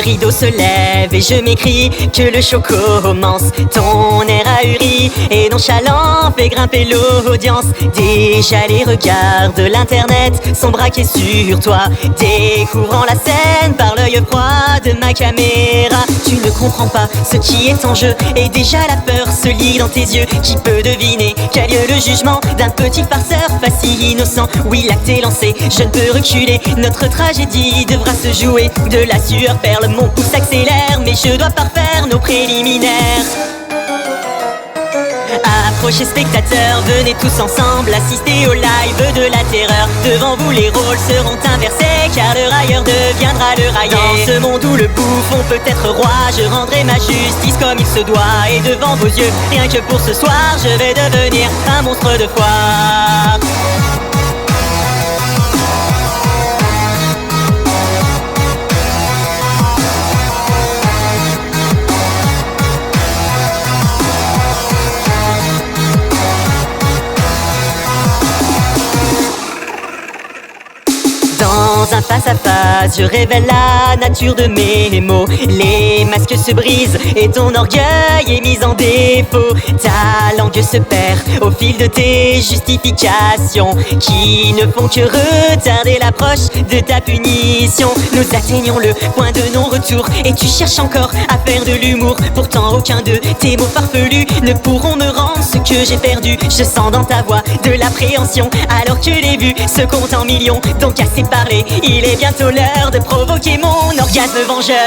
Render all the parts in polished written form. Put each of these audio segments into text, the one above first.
rideau se lève et je m'écris que le show commence. Ton air ahuri et nonchalant fait grimper l'audience. Déjà les regards de l'internet sont braqués sur toi, découvrant la scène par l'œil froid de ma caméra. Tu ne comprends pas ce qui est en jeu et déjà la peur se lit dans tes yeux. Qui peut deviner qu'a lieu le jugement d'un petit farceur pas si innocent? Oui, l'acte est lancé, je ne peux reculer. Notre tragédie devra se jouer. De la sueur perle, mon pouce accélère, mais je dois parfaire nos préliminaires. Approchez spectateurs, venez tous ensemble assister au live de la terreur. Devant vous les rôles seront inversés, car le railleur deviendra le raillé. Dans ce monde où le bouffon peut être roi, je rendrai ma justice comme il se doit. Et devant vos yeux, rien que pour ce soir, je vais devenir un monstre de foire. Dans un face-à-face, je révèle la nature de mes mots. Les masques se brisent et ton orgueil est mis en défaut. Ta langue se perd au fil de tes justifications, qui ne font que retarder l'approche de ta punition. Nous atteignons le point de non-retour et tu cherches encore à faire de l'humour. Pourtant aucun de tes mots farfelus ne pourront me rendre ce que j'ai perdu. Je sens dans ta voix de l'appréhension, alors que les vues se comptent en millions. Donc assez parlé, il est bientôt l'heure de provoquer mon orgasme vengeur.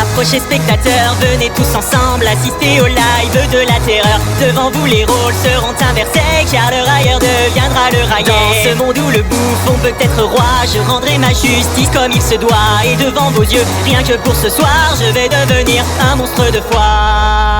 Approchez spectateurs, venez tous ensemble assister au live de la terreur. Devant vous les rôles seront inversés, car le railleur deviendra le raillé. Dans ce monde où le bouffon peut être roi, je rendrai ma justice comme il se doit. Et devant vos yeux, rien que pour ce soir, je vais devenir un monstre de foire.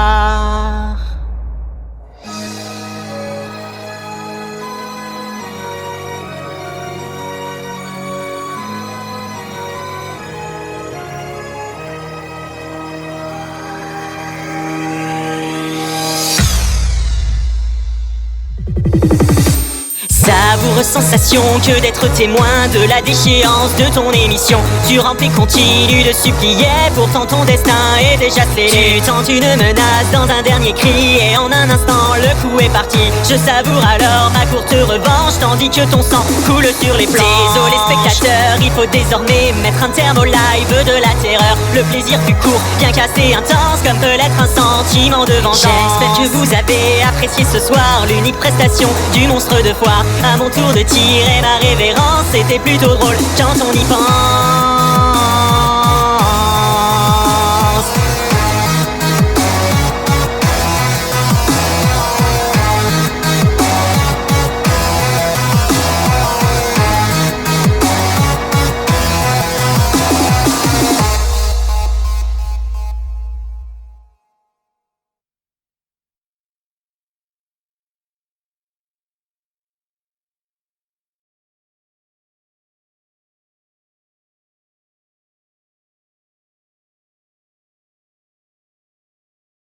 Savoureuse sensation que d'être témoin de la déchéance de ton émission. Tu remplis, continues de supplier, pourtant ton destin est déjà scellé. Tu tentes une menace dans un dernier cri et en un instant le coup est parti. Je savoure alors ma courte revanche tandis que ton sang coule sur les planches. Désolé spectateurs, il faut désormais mettre un terme au live de la terreur. Le plaisir fut court, bien qu'assez intense, comme peut l'être un sentiment de vengeance. J'espère que vous avez apprécié ce soir l'unique prestation du monstre de foire. À mon tour de tirer ma révérence, c'était plutôt drôle quand on y pense.